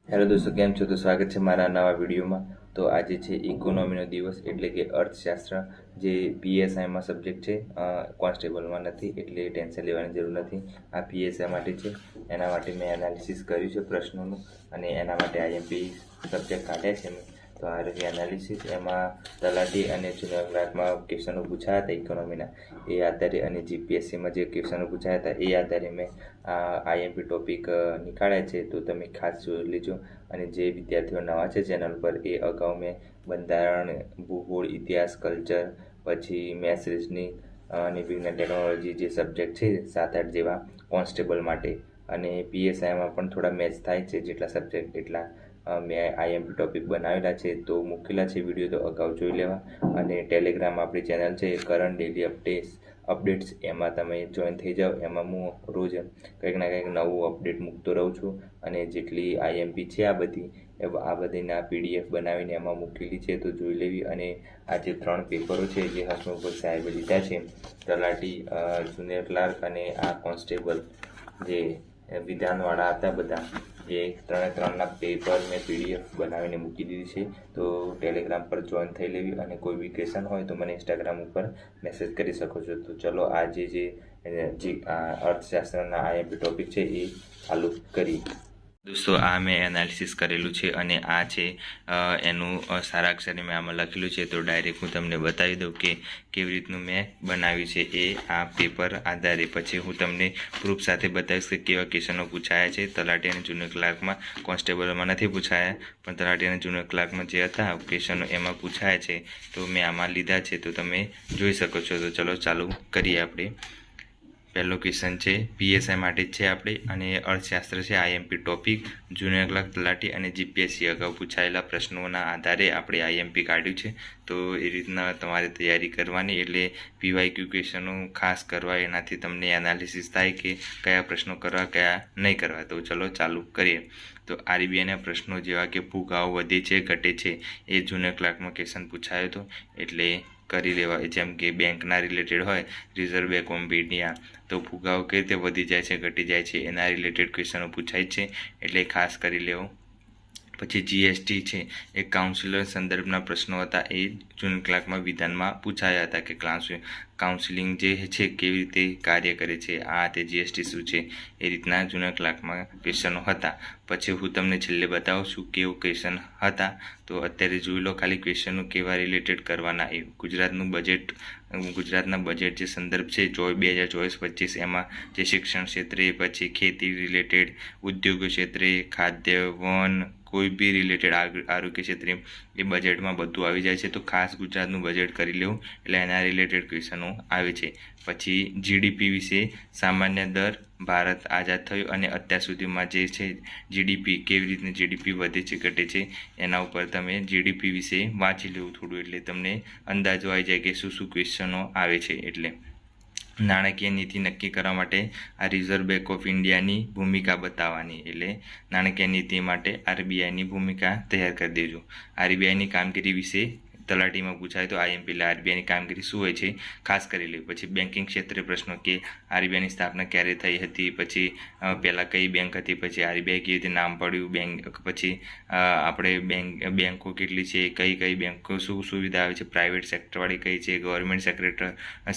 Hello દોસ્તો, કેમ છો? તો સ્વાગત છે મારા નવા વિડીયોમાં. તો આજે છે ઇકોનોમીનો દિવસ, એટલે કે અર્થશાસ્ત્ર, જે પીએસઆઈમાં સબ્જેક્ટ છે, કોન્સ્ટેબલમાં નથી, એટલે ટેન્શન લેવાની જરૂર નથી. આ પીએસઆઈ માટે છે. એના માટે મેં એનાલિસિસ કર્યું છે પ્રશ્નોનું, અને એના માટે આઈએમપી સબ્જેક્ટ કાઢ્યા છે મેં. તો આ રહી એનાલિસિસ. એમાં તલાટી અને જુનિયર ક્લાર્કમાં ક્વેશ્ચનો પૂછાયા હતા ઇકોનોમીના, એ આધારે, અને જીપીએસસીમાં જે ક્વેશ્ચનો પૂછાયા હતા એ આધારે મેં આઈએમપી ટોપિક નીકાળ્યા છે. તો તમે ખાસ જોઈ લેજો. અને જે વિદ્યાર્થીઓ નવા છે ચેનલ પર, એ અગાઉ મેં બંધારણ, ભૂગોળ, ઇતિહાસ, કલ્ચર, પછી મેથ્સ, રિઝનિંગ અને વિજ્ઞાન ટેકનોલોજી જે સબ્જેક્ટ છે 7-8 જેવા કોન્સ્ટેબલ માટે, અને પીએસઆઈમાં પણ થોડા મેચ થાય છે, જેટલા સબ્જેક્ટ એટલા મેં આઈએમપી ટોપિક બનાવેલા છે. તો મૂકેલા છે વિડીયો, તો અગાઉ જોઈ લેવા. અને ટેલિગ્રામ આપણી ચેનલ છે કરંટ ડેલી અપડેટ્સ, એમાં તમે જોઈન થઈ જાઓ. એમાં હું રોજ કંઈક ના કંઈક નવું અપડેટ મૂકતો રહું છું. અને જેટલી આઈએમપી છે આ બધીના પીડીએફ બનાવીને એમાં મૂકેલી છે, તો જોઈ લેવી. અને આ જે 3 પેપરો છે જે હસમુખ સાહેબે લીધા છે, તલાટી, જુનિયર ક્લાર્ક અને આ કોન્સ્ટેબલ, જે વિધાનવાળા હતા બધા, એ 3ના પેપર મેં પીડીએફ બનાવીને મૂકી દીધી છે. તો ટેલિગ્રામ પર જોઈન થઈ લેવી. અને કોઈ બી ક્વેશ્ચન હોય તો મને ઇન્સ્ટાગ્રામ ઉપર મેસેજ કરી શકો છો. તો ચલો, આજે જે અર્થશાસ્ત્રના આઈએમપી ટોપિક છે એ ચાલુ કરી. દોસ્તો, આ મેં એનાલિસિસ કરેલું છે, અને આ છે એનું સારા અક્ષરે મેં આમાં લખેલું છે. તો ડાયરેક્ટ હું તમને બતાવી દઉં કે કેવી રીતનું મેં બનાવ્યું છે એ આ પેપર આધારે. પછી હું તમને પ્રૂફ સાથે બતાવીશ કે કેવા ક્વેશ્ચનો પૂછાયા છે. તલાટી અને જુનિયર ક્લાર્કમાં, કોન્સ્ટેબલમાં નથી પૂછાયા, પણ તલાટી અને જુનિયર ક્લાર્કમાં જે હતા ક્વેશ્ચનો એમાં પૂછાયા છે. તો મેં આમાં લીધા છે, તો તમે જોઈ શકો છો. તો ચલો ચાલુ કરીએ આપણે. પહેલો ક્વેશ્ચન છે પીએસઆઈ માટે જ છે આપણે, અને અર્થશાસ્ત્ર છે આઈએમપી ટોપિક. જુનિયર ક્લાર્ક, તલાટી અને જીપીએસસી અગાઉ પૂછાયેલા પ્રશ્નોના આધારે આપણે આઈએમપી કાઢ્યું છે. તો એ રીતના તમારે તૈયારી કરવાની, એટલે પીવાયક્યુ ક્વેશ્ચનો ખાસ કરવા, એનાથી તમને એનાલિસિસ થાય કે કયા પ્રશ્નો કરવા, કયા નહીં કરવા. તો ચલો ચાલુ કરીએ. તો આરબીઆઈના પ્રશ્નો જેવા કે ફુગાવો વધે છે, ઘટે છે, એ જુનિયર ક્લાર્કમાં ક્વેશ્ચન પૂછાયો હતો, એટલે કરી લેવા. જેમ કે બેંકના રિલેટેડ હોય, રિઝર્વ બેંક ઓફ ઇન્ડિયા, તો ફુગાવો કઈ રીતે વધી જાય છે, ઘટી જાય છે, એના રિલેટેડ ક્વેશ્ચનો પૂછાય છે, એટલે ખાસ કરી લેવો. પછી જીએસટી છે, એ કાઉન્સિલર સંદર્ભના પ્રશ્નો હતા, એ જુનિયર ક્લાર્કમાં વિધાનમાં પૂછાયા હતા કે કાઉન્સિલિંગ જે છે કેવી રીતે કાર્ય કરે છે, આ તે જીએસટી શું છે, એ રીતના જુનિયર ક્લાર્કમાં ક્વેશ્ચનો હતા. પછી હું તમને છેલ્લે બતાવું છું કેવું ક્વેશ્ચન હતા. તો અત્યારે જોઈ લો ખાલી ક્વેશ્ચનો કેવા રિલેટેડ કરવાના. એ ગુજરાતના બજેટ જે સંદર્ભ છે 2024-25, એમાં જે શિક્ષણ ક્ષેત્રે, પછી ખેતી રિલેટેડ, ઉદ્યોગ ક્ષેત્રે, ખાદ્ય, વન, કોઈ બી રિલેટેડ, આરોગ્ય ક્ષેત્રે, એ બજેટમાં બધું આવી જાય છે. તો ખાસ ગુજરાતનું બજેટ કરી લેવું, એટલે એના રિલેટેડ ક્વેશ્ચનો આવે છે. પછી જીડીપી વિશે, સામાન્ય દર, ભારત આઝાદ થયું અને અત્યાર સુધીમાં જે છે જીડીપી, કેવી રીતની જીડીપી વધે છે, ઘટે છે, એના ઉપર તમે જીડીપી વિશે વાંચી લેવું થોડું, એટલે તમને અંદાજો આવી જાય કે શું શું ક્વેશ્ચનો આવે છે. એટલે નાણાકીય નીતિ નક્કી કરવા માટે આ રિઝર્વ બેંક ઓફ ઇન્ડિયાની ભૂમિકા બતાવવાની, એટલે નાણાકીય નીતિ માટે આરબીઆઈની ભૂમિકા તૈયાર કરી દેજો. આરબીઆઈની કામગીરી વિશે તલાટીમાં પૂછાય તો આઈએમપી, એટલે આરબીઆઈની કામગીરી શું હોય છે ખાસ કરી લે. પછી બેન્કિંગ ક્ષેત્રે પ્રશ્નો કે આરબીઆઈની સ્થાપના ક્યારે થઈ હતી, પછી પહેલાં કઈ બેંક હતી, પછી આરબીઆઈ કેવી રીતે નામ પડ્યું બેંક, પછી આપણે બેંકો કેટલી છે, કઈ બેંકો શું સુવિધા આવે છે, પ્રાઇવેટ સેક્ટરવાળી કઈ છે, ગવર્મેન્ટ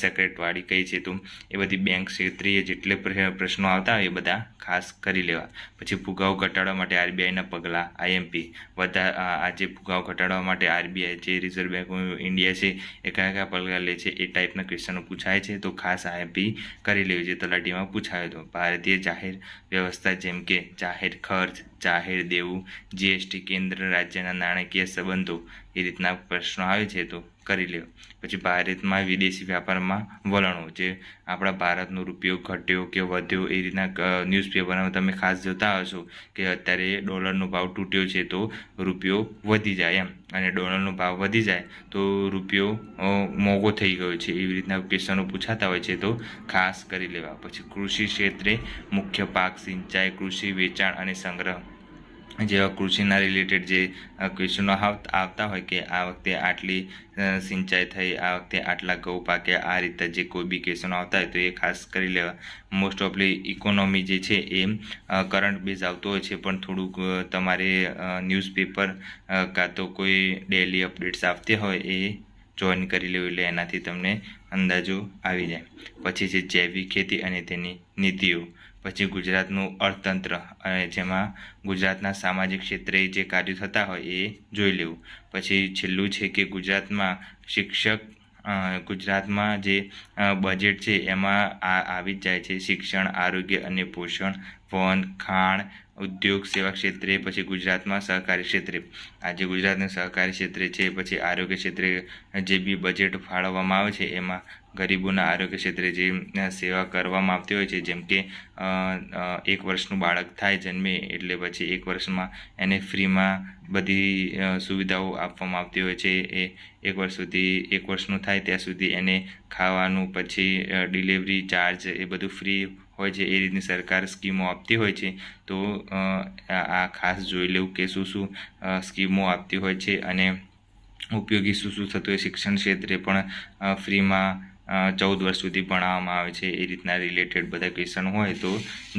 સેક્રેટવાળી કઈ છે. તો એ બધી બેંક ક્ષેત્રીય જેટલે પ્રશ્નો આવતા હોય એ બધા ખાસ કરી લેવા. પછી ફુગાવો ઘટાડવા માટે આરબીઆઈના પગલાં, આઈએમપી, આજે ફુગાવો ઘટાડવા માટે આરબીઆઈ જે રિઝર્વ બેંક ઓફ ઇન્ડિયા છે એ કયા કયા પગલાં લે છે, એ ટાઈપના ક્વેશ્ચનો પૂછાય છે. તો ખાસ આઈએમપી કરી લેવી, જે તલાટીમાં પૂછાયો હતો. ભારતીય જાહેર વ્યવસ્થા, જેમ કે જાહેર ખર્ચ, જાહેર દેવું, જીએસટી, કેન્દ્ર રાજ્યના નાણાકીય સંબંધો, એ રીતના પ્રશ્નો આવે છે, તો કરી લેવો. પછી ભારતમાં વિદેશી વ્યાપારમાં વલણો, જે આપણા ભારતનો રૂપિયો ઘટ્યો કે વધ્યો, એ રીતના ન્યૂઝપેપરમાં તમે ખાસ જોતા હશો કે અત્યારે ડોલરનો ભાવ તૂટ્યો છે તો રૂપિયો વધી જાય એમ, અને ડોલરનો ભાવ વધી જાય તો રૂપિયો મોંઘો થઈ ગયો છે, એવી રીતના ક્વેશ્ચનો પૂછાતા હોય છે, તો ખાસ કરી લેવા. પછી કૃષિ ક્ષેત્રે મુખ્ય પાક, સિંચાઈ, કૃષિ વેચાણ અને સંગ્રહ, જેવા કૃષિના રિલેટેડ જે ક્વેશ્ચનો આવતા હોય કે આ વખતે આટલી સિંચાઈ થઈ, આ વખતે આટલા ઘઉં પાક્યા, આ રીતે જે કોઈ બી ક્વેશ્ચનો આવતા હોય તો એ ખાસ કરી લેવા. મોસ્ટ ઓફલી ઇકોનોમી જે છે એ કરંટ બેઝ આવતો હોય છે, પણ થોડુંક તમારે ન્યૂઝપેપર કાં તો કોઈ ડેલી અપડેટ્સ આવતી હોય એ જોઈન કરી લેવું, એટલે એનાથી તમને અંદાજો આવી જાય. પછી છે જૈવિક ખેતી અને તેની નીતિઓ. પછી ગુજરાતનું અર્થતંત્ર, અને જેમાં ગુજરાતના સામાજિક ક્ષેત્રે જે કાર્યો થતા હોય એ જોઈ લેવું. પછી છેલ્લું છે કે ગુજરાતમાં જે બજેટ છે એમાં આવી જ જાય છે શિક્ષણ, આરોગ્ય અને પોષણ, વન, ખાણ, ઉદ્યોગ, સેવા ક્ષેત્રે. પછી ગુજરાતમાં સહકારી ક્ષેત્રે, આજે ગુજરાતના સહકારી ક્ષેત્રે છે. પછી આરોગ્ય ક્ષેત્રે જે બી બજેટ ફાળવવામાં આવે છે એમાં ગરીબોના આરોગ્ય ક્ષેત્રે જે સેવા કરવામાં આવતી હોય છે, જેમ કે 1 વર્ષનું બાળક થાય જન્મે એટલે પછી 1 વર્ષમાં એને ફ્રીમાં બધી સુવિધાઓ આપવામાં આવતી હોય છે. એ 1 વર્ષનું થાય ત્યાં સુધી એને ખાવાનું, પછી ડિલિવરી ચાર્જ એ બધું ફ્રી હોય છે. એ રીતની સરકાર સ્કીમો આપતી હોય છે. તો આ ખાસ જોઈ લેવું કે શું શું સ્કીમો આપતી હોય છે અને ઉપયોગી શું શું થતું હોય. શિક્ષણ ક્ષેત્રે પણ ફ્રીમાં 14 વર્ષ સુધી ભણાવવામાં આવે છે. એ રીતના રિલેટેડ બધા ક્વેશ્ચન હોય તો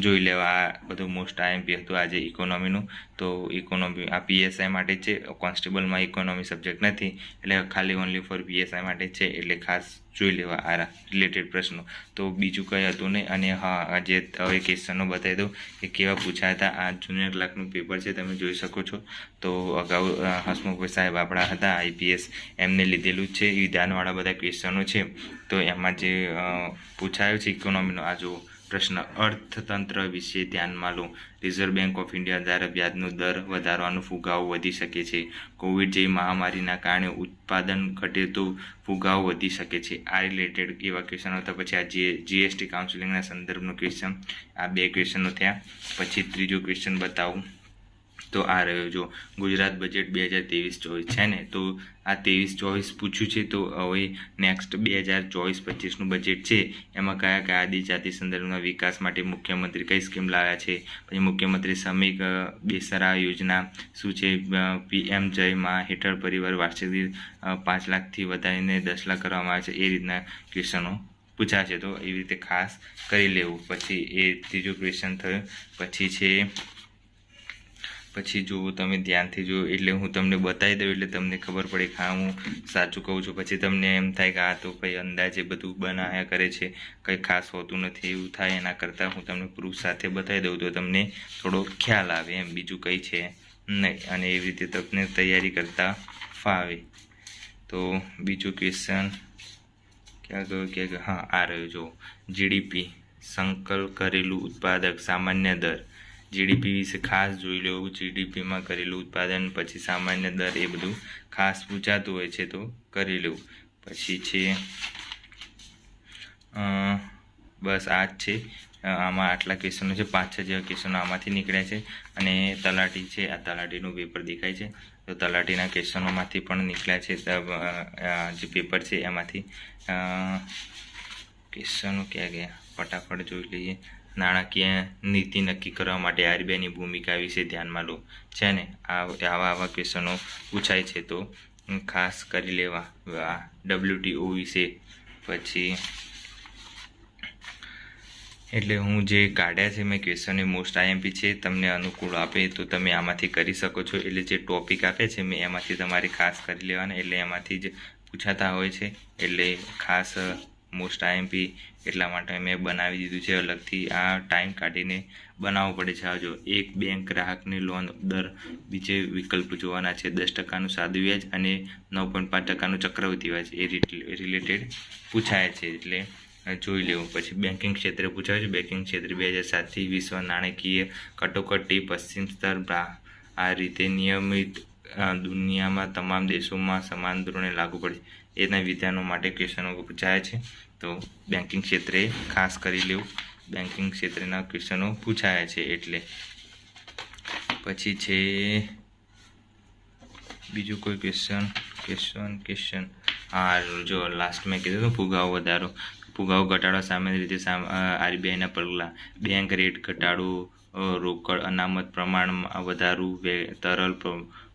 જોઈ લેવા. આ બધું મોસ્ટ આઈએમપી હતું આજે ઇકોનોમીનું. તો ઇકોનોમી આ પીએસઆઈ માટે છે, કોન્સ્ટેબલમાં ઇકોનોમી સબ્જેક્ટ નથી, એટલે ખાલી ઓનલી ફોર પીએસઆઈ માટે છે, એટલે ખાસ જોઈ લેવા આ રિલેટેડ પ્રશ્નો. તો બીજું કંઈ હતું નહીં. અને હા, આજે હવે ક્વેશ્ચનો બતાવી દઉં કે કેવા પૂછાયા હતા. આ જુનિયર ક્લાર્કનું પેપર છે, તમે જોઈ શકો છો. તો અગાઉ હસમુખભાઈ સાહેબ આપણા હતા આઈપીએસ, એમને લીધેલું જ છે. વિધાનવાળા બધા ક્વેશ્ચનો છે. તો એમાં જે પૂછાયો છે ઇકોનોમીનો આ જો પ્રશ્ન, અર્થતંત્ર વિશે ધ્યાનમાં લો. રિઝર્વ બેંક ઓફ ઇન્ડિયા દ્વારા વ્યાજનો દર વધારવાનો ફુગાવો વધી શકે છે. કોવિડ જેવી મહામારીના કારણે ઉત્પાદન ઘટે તો ફુગાવો વધી શકે છે. આ રિલેટેડ એવા ક્વેશ્ચનો હતા. પછી આ જીએસટી કાઉન્સિલિંગના સંદર્ભનો ક્વેશ્ચન, આ 2 ક્વેશ્ચનો થયા. પછી ત્રીજો ક્વેશ્ચન બતાવું તો આ રહ્યો જો ગુજરાત બજેટ 2023-24 છે ને, તો આ 23-24 પૂછ્યું છે. તો હવે નેક્સ્ટ 2024-25નું બજેટ છે એમાં કયા કયા આદિજાતિ સંદર્ભના વિકાસ માટે મુખ્યમંત્રી કઈ સ્કીમ લાવ્યા છે. પછી મુખ્યમંત્રી શ્રમિક બેસરા યોજના શું છે. પીએમ જય માં હેઠળ પરિવાર વાર્ષિક દીઠ 5 લાખથી વધારીને 10 લાખ કરવામાં આવે છે. એ રીતના ક્વેશ્ચનો પૂછાશે, તો એવી રીતે ખાસ કરી લેવું. પછી એ ત્રીજો ક્વેશ્ચન થયો. પછી જો તમે ધ્યાનથી જો, એટલે હું તમને બતાવી દઉં એટલે તમને ખબર પડે કે હા હું સાચું કહું છું. પછી તમને એમ થાય કે આ તો કંઈ અંદાજે બધું બનાવ્યા કરે છે, કંઈ ખાસ હોતું નથી, એવું થાય. એના કરતાં હું તમને પ્રૂફ સાથે બતાવી દઉં તો તમને થોડો ખ્યાલ આવે એમ, બીજું કંઈ છે નહીં. અને એવી રીતે તમને તૈયારી કરતાં ફાવે. તો બીજું ક્વેશ્ચન ક્યાં ગયો? હા, આ રહ્યો જો જીડીપી, સંકલ્પ કરેલું ઉત્પાદક સામાન્ય દર. જીડીપી વિશે ખાસ જોઈ લેવું. જીડીપીમાં કરેલું ઉત્પાદન, પછી સામાન્ય દર, એ બધું ખાસ પૂછાતું હોય છે તો કરી લેવું. પછી છે બસ આ જ છે. આમાં આટલા ક્વેશ્ચનો છે, 5-6 જેવા ક્વેશ્ચનો આમાંથી નીકળ્યા છે. અને તલાટી છે, આ તલાટીનું પેપર દેખાય છે. તો તલાટીના ક્વેશ્ચનોમાંથી પણ નીકળ્યા છે. જે પેપર છે એમાંથી ક્વેશ્ચનો ક્યાં ગયા ફટાફટ જોઈ લઈએ. નાણાકીય નીતિ નક્કી કરવા માટે આરબીઆઈની ભૂમિકા વિશે ધ્યાનમાં લો છે ને. આવા ક્વેશ્ચનો પૂછાય છે તો ખાસ કરી લેવા. WTO વિશે પછી એટલે હું જે કાઢ્યા છે મેં ક્વેશ્ચન એ મોસ્ટ આઈએમપી છે. તમને અનુકૂળ આપે તો તમે આમાંથી કરી શકો છો. એટલે જે ટોપિક આપે છે મેં એમાંથી તમારે ખાસ કરી લેવાના. એટલે એમાંથી જ પૂછાતા હોય છે. એટલે ખાસ મોસ્ટ આઈએમપી એટલા માટે મેં બનાવી દીધું છે અલગથી. આ ટાઈમ કાઢીને બનાવવો પડે છે. જો એક બેંક ગ્રાહકની લોન દર બીજે વિકલ્પ જોવાના છે. 10% સાદું વ્યાજ અને 9.5% ચક્રવૃદ્ધિ વ્યાજ એ રિલેટેડ પૂછાય છે, એટલે જોઈ લેવું. પછી બેન્કિંગ ક્ષેત્રે પૂછાય છે. બેન્કિંગ ક્ષેત્રે 2007થી વિશ્વ નાણાકીય કટોકટી પશ્ચિમ સ્તર આ રીતે નિયમિત દુનિયામાં તમામ દેશોમાં સમાન ધોરણે લાગુ પડે એના વિધાનો માટે ક્વેશ્ચનો પૂછાય છે. તો બેન્કિંગ ક્ષેત્રે ખાસ કરી લેવું. બેન્કિંગ ક્ષેત્રના ક્વેશ્ચનો પૂછાયા છે એટલે. પછી છે બીજું કોઈ ક્વેશ્ચન હા જો લાસ્ટ મેં કીધું ફુગાવો વધારો. ફુગાવો ઘટાડવા સામાન્ય રીતે આરબીઆઈના પગલાં. બેંક રેટ ઘટાડો, રોકડ અનામત પ્રમાણમાં વધારવું, તરલ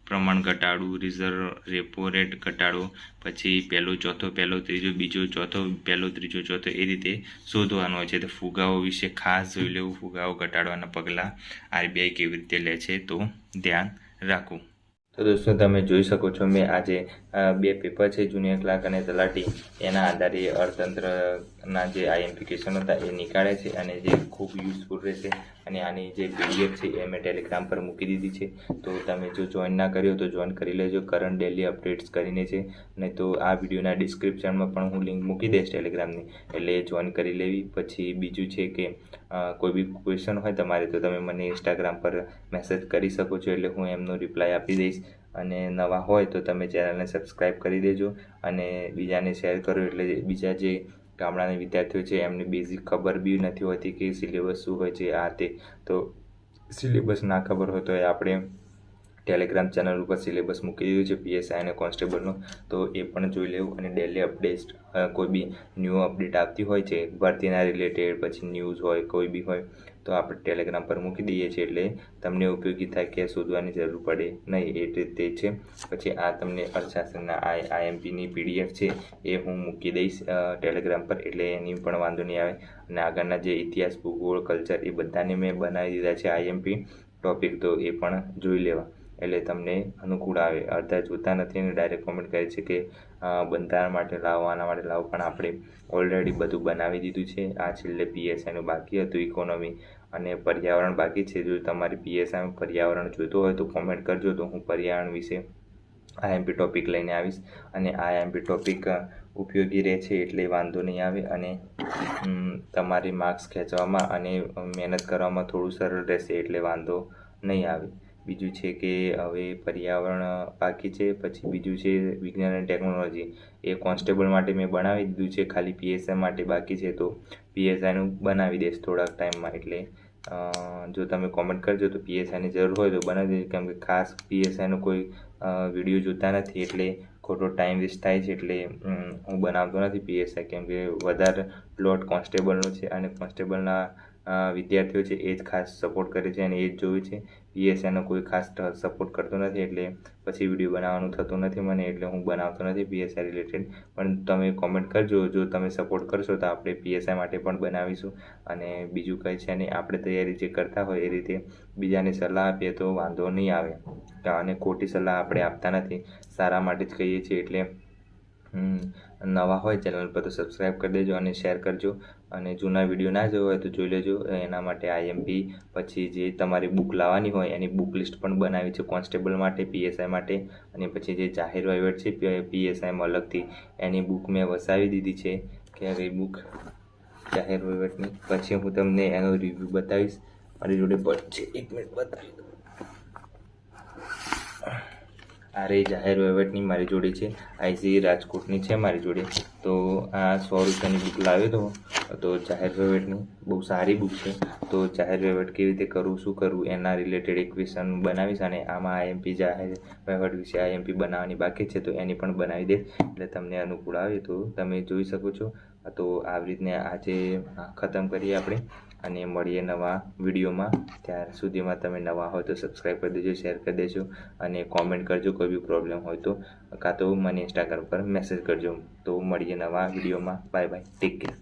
પ્રમાણ ઘટાડવું, રિઝર્વ રેપો રેટ ઘટાડવો, પછી પહેલો ચોથો પહેલો ત્રીજો બીજો ચોથો પહેલો ત્રીજો ચોથો એ રીતે શોધવાનું હોય છે. તો ફુગાવો વિશે ખાસ જોઈ લેવું, ફુગાવો ઘટાડવાના પગલાં RBI કેવી રીતે લે છે તો ધ્યાન રાખવું. તો દોસ્તો તમે જોઈ શકો છો મેં આજે 2 પેપર છે, જુનિયર ક્લાર્ક અને તલાટી, એના આધારે અર્થતંત્રના જે આઈએમપી હતા એ નીકાળે છે અને જે ખૂબ યુઝફુલ રહેશે. અને આની જે PDF છે એ મેં ટેલિગ્રામ પર મૂકી દીધી છે. તો તમે જો જોઈન ના કર્યો તો જોઈન કરી લેજો, કરંટ ડેલી અપડેટ્સ કરીને છે. નહીં તો આ વિડીયોના ડિસ્ક્રિપ્શનમાં પણ હું લિંક મૂકી દઈશ ટેલિગ્રામની, એટલે જોઈન કરી લેવી. પછી બીજું છે કે કોઈ બી ક્વેશ્ચન હોય તમારે તો તમે મને ઇન્સ્ટાગ્રામ પર મેસેજ કરી શકો છો, એટલે હું એમનો રિપ્લાય આપી દઈશ. અને નવા હોય તો તમે ચેનલને સબસ્ક્રાઈબ કરી દેજો અને બીજાને શેર કરો, એટલે બીજા જે ગામડાના વિદ્યાર્થીઓ છે એમને બેઝિક ખબર બી નથી હોતી કે સિલેબસ શું હોય છે આ તે. તો સિલેબસ ના ખબર હોય તો એ આપણે ટેલિગ્રામ ચેનલ ઉપર સિલેબસ મૂકી દીધું છે PSI અને કોન્સ્ટેબલનો, તો એ પણ જોઈ લેવું. અને ડેલી અપડેટ કોઈ બી ન્યૂ અપડેટ આવતી હોય છે ભરતીના રિલેટેડ, પછી ન્યૂઝ હોય કોઈ બી હોય તો આપણે ટેલિગ્રામ પર મૂકી દઈએ છીએ, એટલે તમને ઉપયોગી થાય કે શોધવાની જરૂર પડે નહીં, એ રીતે છે. પછી આ તમને અર્થશાસ્ત્રના IMPની PDF છે એ હું મૂકી દઈશ ટેલિગ્રામ પર, એટલે એની પણ વાંધો નહીં આવે. અને આગળના જે ઇતિહાસ, ભૂગોળ, કલ્ચર એ બધાને મેં બનાવી દીધા છે IMP ટોપિક, તો એ પણ જોઈ લેવા, એટલે તમને અનુકૂળ આવે. અડધા જોતા નથી અને ડાયરેક્ટ કોમેન્ટ કરે છે કે બંધારણ માટે લાવો, આના માટે લાવો, પણ આપણે ઓલરેડી બધું બનાવી દીધું છે. આ છેલ્લે PSIનું બાકી હતું, ઇકોનોમી અને પર્યાવરણ બાકી છે. જો તમારી PSIમાં પર્યાવરણ જોઈતો હોય તો કોમેન્ટ કરજો, તો હું પર્યાવરણ વિશે IMP ટોપિક લઈને આવીશ. અને આ IMP ટોપિક ઉપયોગી રહે છે એટલે વાંધો નહીં આવે, અને તમારી માર્ક્સ ખેંચવામાં અને મહેનત કરવામાં થોડું સરળ રહેશે, એટલે વાંધો નહીં આવે. બીજું છે કે હવે પર્યાવરણ બાકી છે, પછી બીજું છે વિજ્ઞાન અને ટેકનોલોજી, એ કોન્સ્ટેબલ માટે મેં બનાવી દીધું છે, ખાલી PSI માટે બાકી છે. તો PSIનું બનાવી દઈશ થોડાક ટાઈમમાં, એટલે જો તમે કોમેન્ટ કરજો તો PSIની જરૂર હોય તો બનાવી દેજો, કેમ કે ખાસ PSIનો કોઈ વિડીયો જોતા નથી એટલે ખોટો ટાઈમ વેસ્ટ થાય છે, એટલે હું બનાવતો નથી PSI, કેમ કે વધારે પ્લોટ કોન્સ્ટેબલનો છે અને કોન્સ્ટેબલના વિદ્યાર્થીઓ છે એ જ ખાસ સપોર્ટ કરે છે અને એ જ જોવે છે. PSIનો કોઈ ખાસ સપોર્ટ કરતો નથી, એટલે પછી વિડીયો બનાવવાનું થતું નથી મને, એટલે હું બનાવતો નથી PSI રિલેટેડ. પણ તમે કોમેન્ટ કરજો, જો તમે સપોર્ટ કરશો તો આપણે PSI માટે પણ બનાવીશું. અને બીજું કંઈ છે નહીં, આપણે તૈયારી જે કરતા હોય એ રીતે બીજાને સલાહ આપીએ તો વાંધો નહીં આવે, અને ખોટી સલાહ આપણે આપતા નથી, સારા માટે જ કહીએ છીએ. એટલે નવા હોય ચેનલ પર તો સબસ્ક્રાઈબ કરી દેજો અને શેર કરજો. અને જૂના વિડીયો ના જોયો હોય તો જોઈ લેજો. એના માટે IMP પછી જે તમારી બુક લાવવાની હોય એની બુક લિસ્ટ પણ બનાવી છે કોન્સ્ટેબલ માટે, PSI માટે. અને પછી જે જાહેર વહીવટ છે PSIમાં અલગથી, એની બુક મેં વસાવી દીધી છે કે હવે બુક જાહેર વહીવટની. પછી હું તમને એનો રિવ્યૂ બતાવીશ, મારી જોડે પણ છે, 1 મિનિટ બતાવી દઉં. આ રહી જાહેર વહીવટની મારી જોડે છે, IC રાજકોટની છે મારી જોડે. તો આ 100 રૂપિયાની બુક લાવ્યો હતો, તો જાહેર વહીવટની બહુ સારી બુક છે. તો જાહેર વહીવટ કેવી રીતે કરવું, શું કરવું, એના રિલેટેડ એક ક્વેશ્ચન બનાવીશ. અને આમાં IMP જાહેર વહીવટ વિશે IMP બનાવવાની બાકી છે, તો એની પણ બનાવી દે, એટલે તમને અનુકૂળ આવે તો તમે જોઈ શકો છો. તો આવી રીતને આજે ખતમ કરીએ આપણે, અને મળીએ નવા વિડીયોમાં. ત્યાર સુધીમાં તમે નવા હોય તો સબસ્ક્રાઈબ કરી દેજો, શેર કરી દેજો અને કોમેન્ટ કરજો કોઈ બી પ્રોબ્લેમ હોય તો, કાં તો મને ઇન્સ્ટાગ્રામ પર મેસેજ કરજો. તો મળીએ નવા વિડીયોમાં. Bye bye, take care.